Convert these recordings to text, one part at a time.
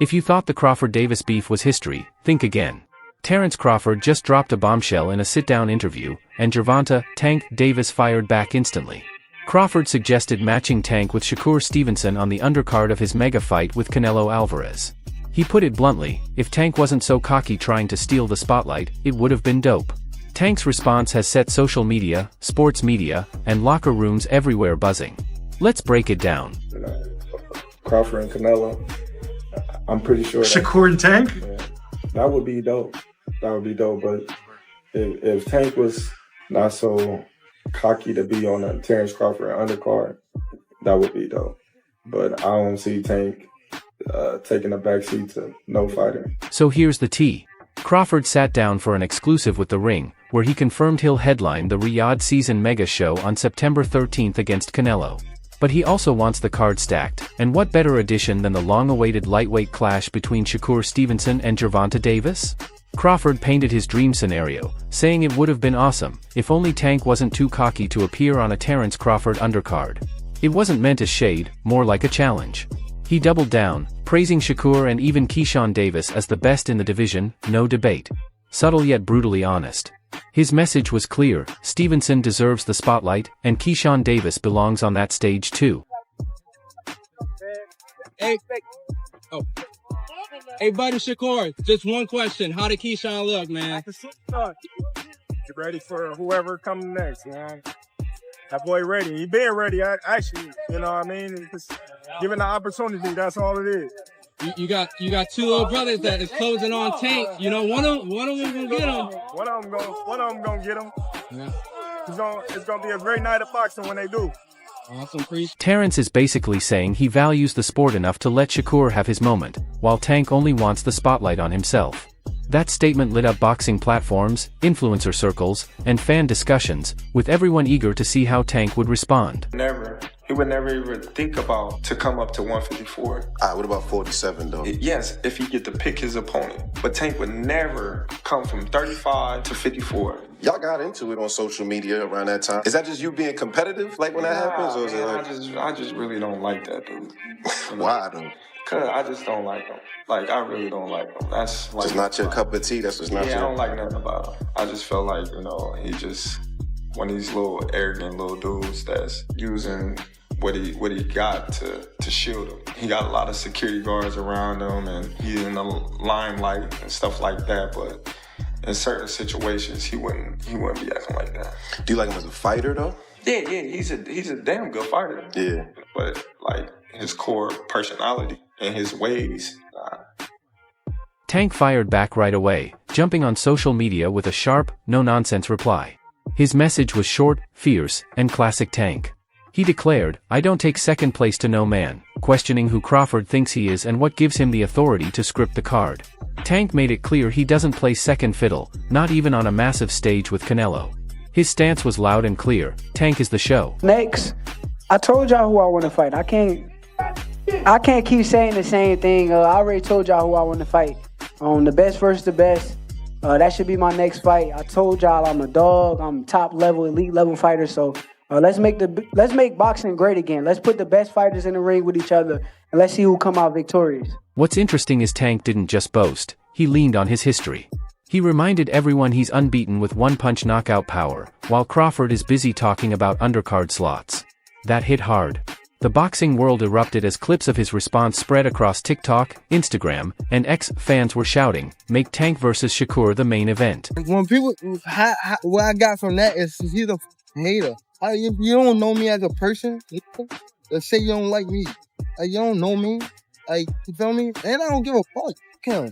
If you thought the Crawford-Davis beef was history, think again. Terrence Crawford just dropped a bombshell in a sit-down interview, and Gervonta, Tank Davis fired back instantly. Crawford suggested matching Tank with Shakur Stevenson on the undercard of his mega fight with Canelo Alvarez. He put it bluntly, if Tank wasn't so cocky trying to steal the spotlight, it would have been dope. Tank's response has set social media, sports media, and locker rooms everywhere buzzing. Let's break it down. Crawford and Canelo, I'm pretty sure Shakur and Tank? Yeah, that would be dope. That would be dope, but if Tank was not so cocky to be on a Terrence Crawford undercard, that would be dope. But I don't see Tank taking a backseat to no fighter. So here's the tea. Crawford sat down for an exclusive with The Ring, where he confirmed he'll headline the Riyadh Season Mega Show on September 13th against Canelo. But he also wants the card stacked, and what better addition than the long-awaited lightweight clash between Shakur Stevenson and Gervonta Davis? Crawford painted his dream scenario, saying it would have been awesome, if only Tank wasn't too cocky to appear on a Terrence Crawford undercard. It wasn't meant as shade, more like a challenge. He doubled down, praising Shakur and even Keyshawn Davis as the best in the division, no debate. Subtle yet brutally honest. His message was clear, Stevenson deserves the spotlight, and Keyshawn Davis belongs on that stage too. Hey, buddy Shakur, just one question. How did Keyshawn look, man? Get ready for whoever comes next, man. That boy ready. He been ready, actually. You know what I mean? Just given the opportunity, that's all it is. You got two little brothers that is closing on Tank. You know, one of them gonna get him. One of them gonna get him. Yeah. It's gonna be a great night of boxing when they do. Awesome, priest. Terrence is basically saying he values the sport enough to let Shakur have his moment, while Tank only wants the spotlight on himself. That statement lit up boxing platforms, influencer circles, and fan discussions, with everyone eager to see how Tank would respond. He would never even think about to come up to 154. What about 47 though? Yes, if he get to pick his opponent. But Tank would never come from 35 to 54. Y'all got into it on social media around that time. Is that just you being competitive, like when that happens? Or is it like... I just really don't like that, dude. Why though? Cause I just don't like him. Like, I really don't like him. That's like... It's not your cup of tea, that's just not your... Yeah, I don't like nothing about him. I just feel like, he just one of these little arrogant little dudes that's using what he got to shield him. He got a lot of security guards around him, and he's in the limelight and stuff like that, but in certain situations, he wouldn't be acting like that. Do you like him as a fighter, though? Yeah, he's a damn good fighter. Yeah. But, like, his core personality and his ways, Tank fired back right away, jumping on social media with a sharp, no-nonsense reply. His message was short, fierce, and classic Tank. He declared, "I don't take second place to no man," questioning who Crawford thinks he is and what gives him the authority to script the card. Tank made it clear he doesn't play second fiddle, not even on a massive stage with Canelo. His stance was loud and clear, Tank is the show. Next, I told y'all who I want to fight. I can't keep saying the same thing. I already told y'all who I want to fight. The best versus the best. That should be my next fight. I told y'all I'm a dog. I'm top level, elite level fighter. So let's make boxing great again. Let's put the best fighters in the ring with each other, and let's see who come out victorious. What's interesting is Tank didn't just boast, he leaned on his history. He reminded everyone he's unbeaten with one-punch knockout power, while Crawford is busy talking about undercard slots. That hit hard. The boxing world erupted as clips of his response spread across TikTok, Instagram, and X. Fans were shouting, "Make Tank versus Shakur the main event." When people, what I got from that is he's a hater. If you don't know me as a person, let's say you don't like me. You don't know me. You feel me? And I don't give a fuck.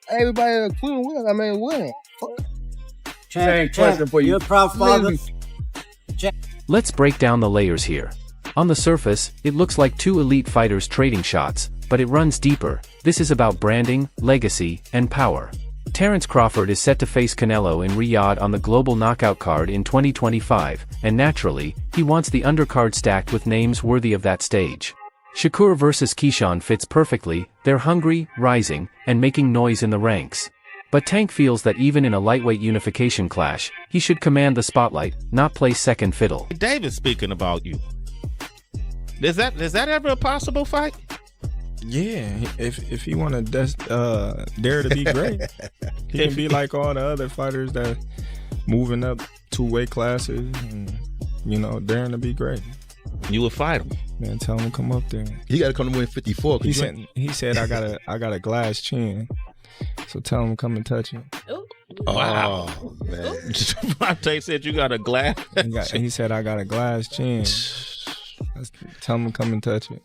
Everybody including win. I mean, win. Same question for you. You're a proud father. Let's break down the layers here. On the surface, it looks like two elite fighters trading shots, but it runs deeper. This is about branding, legacy, and power. Terrence Crawford is set to face Canelo in Riyadh on the Global Knockout card in 2025, and naturally, he wants the undercard stacked with names worthy of that stage. Shakur versus Keyshawn fits perfectly, they're hungry, rising, and making noise in the ranks. But Tank feels that even in a lightweight unification clash, he should command the spotlight, not play second fiddle. Davis speaking about you. Is that ever a possible fight? Yeah, if he want to dare to be great, he can be like all the other fighters that moving up 2 weight classes and, you know, daring to be great. You would fight him. Man, tell him to come up there. He got to come to win 54. He said I got a glass chin, so tell him to come and touch it. Wow, man. Gervonta said you got a glass. He said I got a glass chin. Tell him to come and touch it.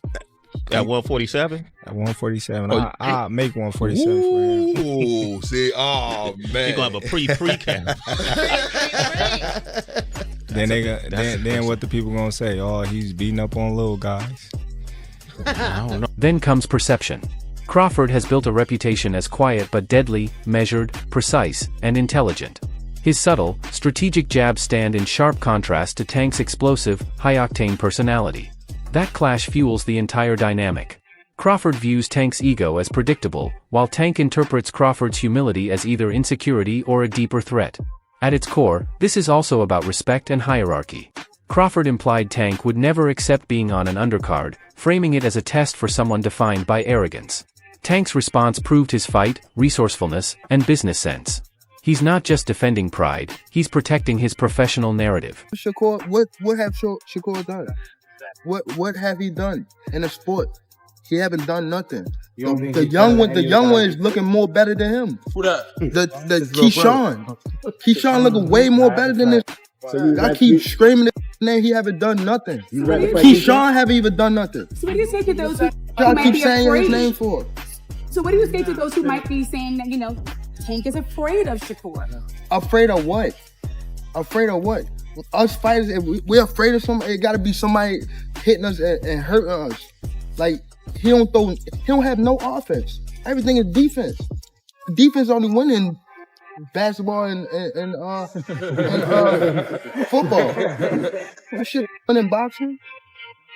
At 147? At 147. I'll make 147 for him. Ooh, see, oh, man. You're going to have a pre-camp. Then what the people going to say? Oh, he's beating up on little guys. I don't know. Then comes perception. Crawford has built a reputation as quiet but deadly, measured, precise, and intelligent. His subtle, strategic jabs stand in sharp contrast to Tank's explosive, high-octane personality. That clash fuels the entire dynamic. Crawford views Tank's ego as predictable, while Tank interprets Crawford's humility as either insecurity or a deeper threat. At its core, this is also about respect and hierarchy. Crawford implied Tank would never accept being on an undercard, framing it as a test for someone defined by arrogance. Tank's response proved his fight, resourcefulness, and business sense. He's not just defending pride, he's protecting his professional narrative. Shakur, what have Shakur done? What have he done in the sport? He haven't done nothing. The young one is looking more better than him. Who that? The Keyshawn. Keyshawn looking way more better than this. I keep screaming his name. He haven't done nothing. Keyshawn haven't even done nothing. So what do you say to those who I might keep be saying afraid? his name for? So what do you say to those who might be saying that, you know, Tank is afraid of Shakur? Afraid of what? Afraid of what? Us fighters, if we're afraid of somebody, it gotta be somebody hitting us and hurting us. Like, he don't have no offense. Everything is defense. Defense only win in basketball and football. That shit win in boxing.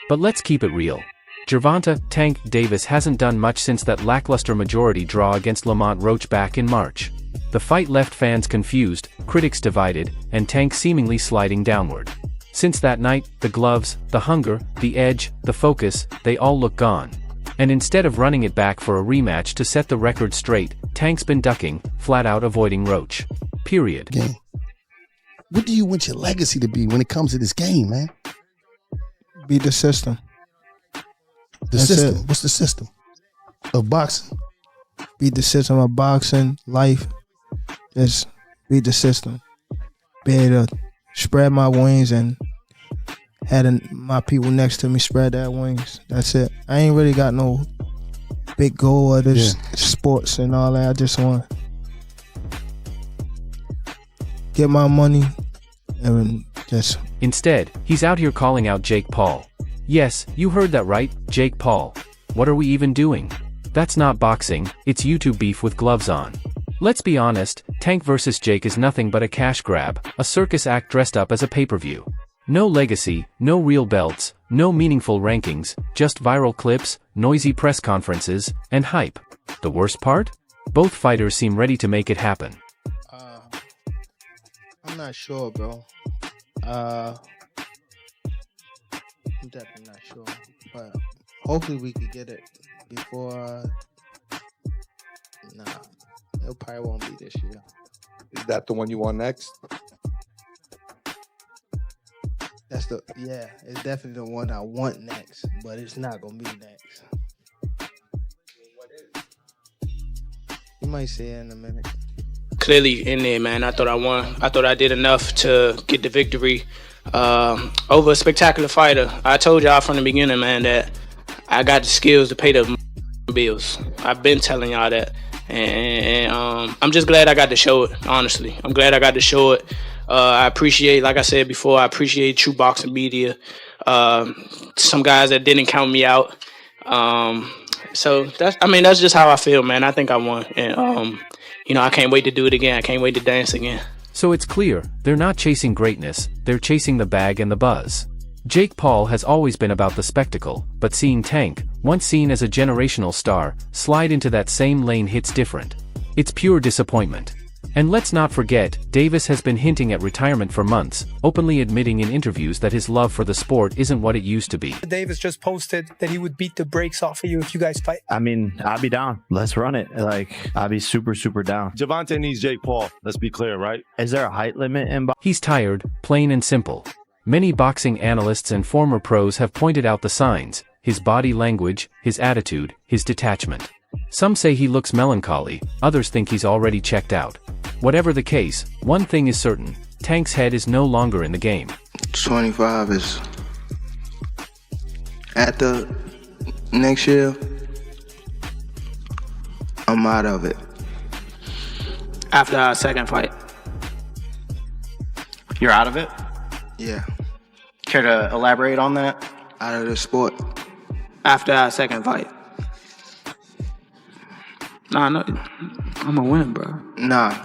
But let's keep it real. Gervonta "Tank" Davis hasn't done much since that lackluster majority draw against Lamont Roach back in March. The fight left fans confused, critics divided, and Tank seemingly sliding downward. Since that night, the gloves, the hunger, the edge, the focus, they all look gone. And instead of running it back for a rematch to set the record straight, Tank's been ducking, flat out avoiding Roach. Period. Game. What do you want your legacy to be when it comes to this game, man? Beat the system. That's system. It. What's the system of boxing? Beat the system of boxing, life. Just beat the system. Be able to spread my wings and had my people next to me spread their wings. That's it. I ain't really got no big goal of this sports and all that. I just want to get my money and just... Instead, he's out here calling out Jake Paul. Yes, you heard that right, Jake Paul. What are we even doing? That's not boxing, it's YouTube beef with gloves on. Let's be honest, Tank vs. Jake is nothing but a cash grab, a circus act dressed up as a pay-per-view. No legacy, no real belts, no meaningful rankings, just viral clips, noisy press conferences, and hype. The worst part? Both fighters seem ready to make it happen. I'm not sure, bro. I'm definitely not sure, but hopefully we could get it before. Nah, it probably won't be this year. Is that the one you want next? It's definitely the one I want next, but it's not gonna be next. You might see it in a minute. Clearly in there, man. I thought I won. I thought I did enough to get the victory over a spectacular fighter. I told y'all from the beginning, man, that I got the skills to pay the bills. I've been telling y'all that. And I'm just glad I got to show it, honestly. I'm glad I got to show it. I appreciate, like I said before, I appreciate True Boxing Media. Some guys that didn't count me out. So that's just how I feel, man. I think I won. And I can't wait to do it again. I can't wait to dance again. So it's clear, they're not chasing greatness, they're chasing the bag and the buzz. Jake Paul has always been about the spectacle, but seeing Tank, once seen as a generational star, slide into that same lane hits different. It's pure disappointment. And let's not forget, Davis has been hinting at retirement for months, openly admitting in interviews that his love for the sport isn't what it used to be. Davis just posted that he would beat the brakes off of you if you guys fight. I mean, I'd be down. Let's run it. Like, I'd be super, super down. Gervonta needs Jake Paul. Let's be clear, right? Is there a height limit in boxing? He's tired, plain and simple. Many boxing analysts and former pros have pointed out the signs: his body language, his attitude, his detachment. Some say he looks melancholy, others think he's already checked out. Whatever the case, one thing is certain: Tank's head is no longer in the game. 25 is at the next year. I'm out of it. After our second fight. You're out of it? Yeah. Care to elaborate on that? Out of the sport. After our second fight. Nah, no, I'm a winner, bro. Nah,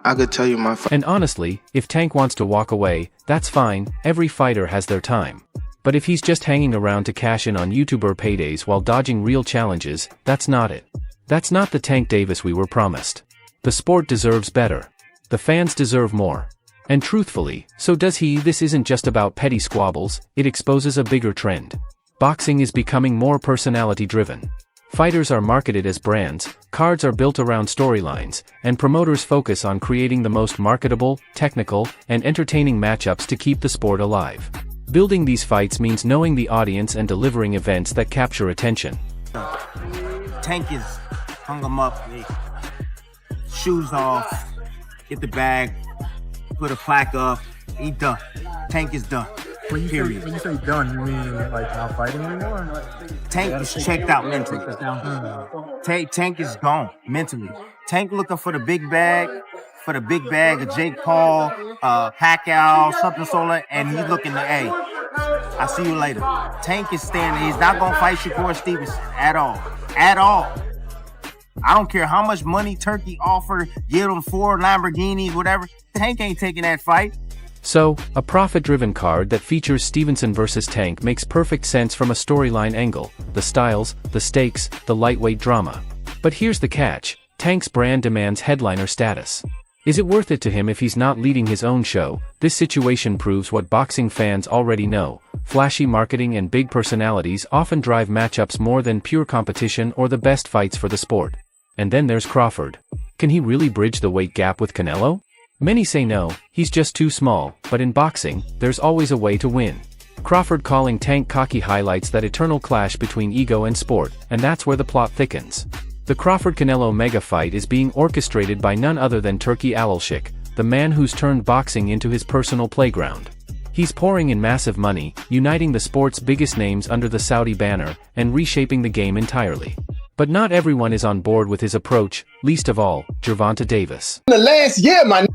I could tell you my fight. And honestly, if Tank wants to walk away, that's fine. Every fighter has their time. But if he's just hanging around to cash in on YouTuber paydays while dodging real challenges, that's not it. That's not the Tank Davis we were promised. The sport deserves better. The fans deserve more. And truthfully, so does he. This isn't just about petty squabbles, it exposes a bigger trend. Boxing is becoming more personality-driven. Fighters are marketed as brands, cards are built around storylines, and promoters focus on creating the most marketable, technical, and entertaining matchups to keep the sport alive. Building these fights means knowing the audience and delivering events that capture attention. Tank is hung him up, shoes off, get the bag, put a plaque up, he done. Tank is done. When you say done, you mean like not fighting anymore? Tank is checked out mentally. Tank is gone mentally. Tank looking for the big bag, of Jake Paul, Pacquiao, something solo, and he's looking to, hey, I'll see you later. Tank is standing. He's not gonna fight Shakur Stevenson at all. At all. I don't care how much money Turkey offer, give him 4 Lamborghinis, whatever. Tank ain't taking that fight. So, a profit-driven card that features Stevenson versus Tank makes perfect sense from a storyline angle: the styles, the stakes, the lightweight drama. But here's the catch: Tank's brand demands headliner status. Is it worth it to him if he's not leading his own show? This situation proves what boxing fans already know: flashy marketing and big personalities often drive matchups more than pure competition or the best fights for the sport. And then there's Crawford. Can he really bridge the weight gap with Canelo? Many say no, he's just too small, but in boxing, there's always a way to win. Crawford calling Tank cocky highlights that eternal clash between ego and sport, and that's where the plot thickens. The Crawford-Canelo mega fight is being orchestrated by none other than Turki Alalshikh, the man who's turned boxing into his personal playground. He's pouring in massive money, uniting the sport's biggest names under the Saudi banner, and reshaping the game entirely. But not everyone is on board with his approach, least of all, Gervonta Davis. In the last year, my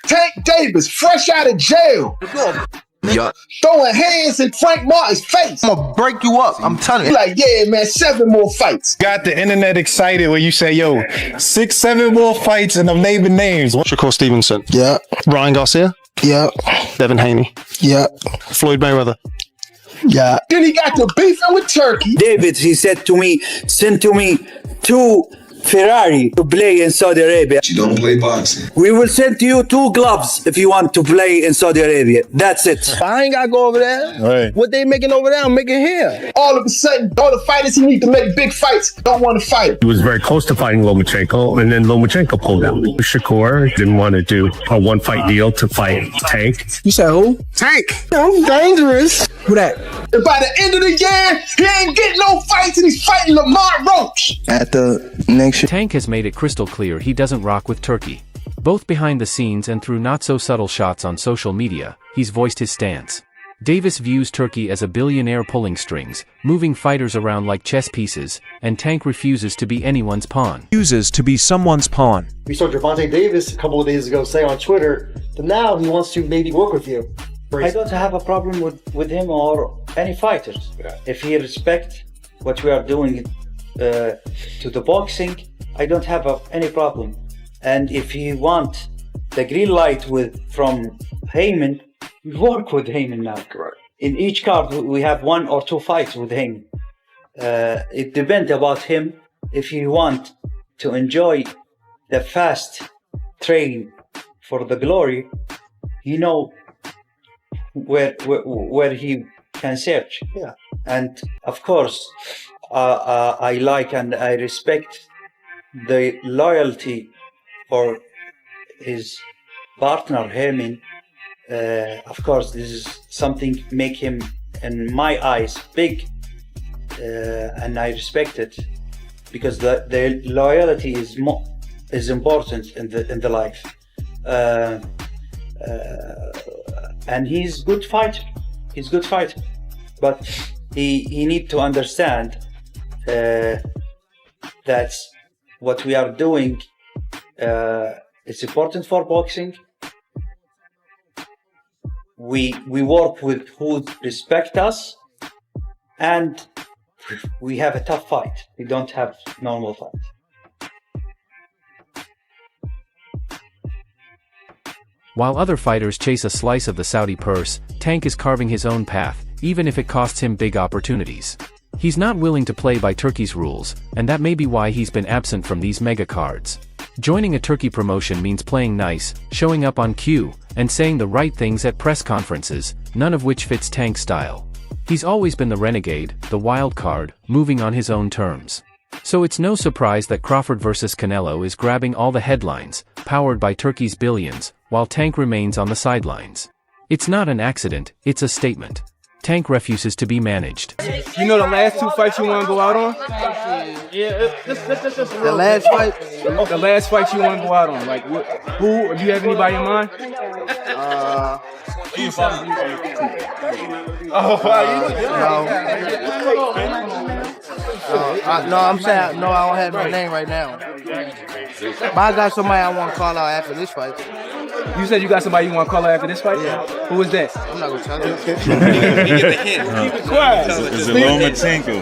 Tank Davis, fresh out of jail. Yeah. Throwing hands in Frank Martin's face. I'm gonna break you up. I'm telling you. Like, yeah, man, 7 more fights. Got the internet excited when you say, yo, 6, 7 more fights and I'm naming names. Shakur Stevenson. Yeah. Ryan Garcia. Yeah. Devin Haney. Yeah. Floyd Mayweather. Yeah. Then he got to beefing with Turkey. David, he said to me, send to me 2 Ferrari to play in Saudi Arabia. You don't play boxing. We will send to you 2 gloves if you want to play in Saudi Arabia. That's it. I ain't gotta go over there. Right. What they making over there, I'm making here. All of a sudden, all the fighters he need to make big fights don't want to fight. He was very close to fighting Lomachenko, and then Lomachenko pulled out. Shakur didn't want to do a 1-fight deal to fight Tank. You said who? Tank. I'm dangerous. Who that? And by the end of the year, he ain't getting no fights and he's fighting Lamar Roach. At the next Tank has made it crystal clear he doesn't rock with Turkey. Both behind the scenes and through not-so-subtle shots on social media, he's voiced his stance. Davis views Turkey as a billionaire pulling strings, moving fighters around like chess pieces, and Tank refuses to be anyone's pawn. Refuses to be someone's pawn. We saw Gervonta Davis a couple of days ago say on Twitter that now he wants to maybe work with you. I don't have a problem with him or any fighters. If he respects what we are doing to the boxing, I don't have any problem. And if he want the green light from Heyman, we work with Heyman now. Correct. In each card, we have 1 or 2 fights with Heyman. It depends about him. If he want to enjoy the fast train for the glory, he know where he can search. Yeah. And of course, I like and I respect the loyalty for his partner Hermin. Of course, this is something make him, in my eyes, big, and I respect it because the loyalty is important in the life. And he's good fighter. He's good fighter, but he need to understand that what we are doing is important for boxing. We work with who respect us, and we have a tough fight. We don't have normal fight. While other fighters chase a slice of the Saudi purse, Tank is carving his own path, even if it costs him big opportunities. He's not willing to play by Turkey's rules, and that may be why he's been absent from these mega cards. Joining a Turkey promotion means playing nice, showing up on cue, and saying the right things at press conferences, none of which fits Tank's style. He's always been the renegade, the wild card, moving on his own terms. So it's no surprise that Crawford vs Canelo is grabbing all the headlines, powered by Turkey's billions, while Tank remains on the sidelines. It's not an accident, it's a statement. Tank refuses to be managed. You know the last two fights you want to go out on? Yeah, the last fight? The last fight you want to go out on. Like, who? Do you have anybody in mind? No, I'm saying, no, I don't have my name right now. But I got somebody I want to call out after this fight. You said you got somebody you want to call out after this fight? Yeah. Who is that? I'm not going to tell you. Keep it quiet. Is it Lomachenko?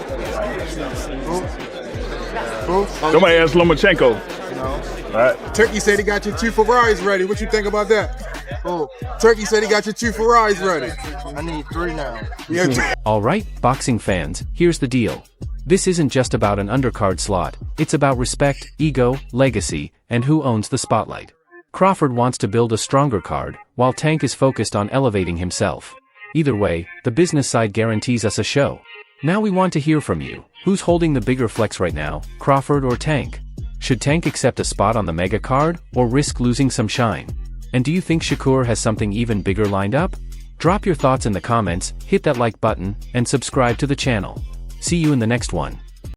Who? Somebody asked Lomachenko. No. All right. Turkey said he got your 2 Ferraris ready. What you think about that? Who? Turkey said he got your 2 Ferraris ready. I need 3 now. Yeah. Alright, boxing fans, here's the deal. This isn't just about an undercard slot, it's about respect, ego, legacy, and who owns the spotlight. Crawford wants to build a stronger card, while Tank is focused on elevating himself. Either way, the business side guarantees us a show. Now we want to hear from you. Who's holding the bigger flex right now, Crawford or Tank? Should Tank accept a spot on the mega card, or risk losing some shine? And do you think Shakur has something even bigger lined up? Drop your thoughts in the comments, hit that like button, and subscribe to the channel. See you in the next one.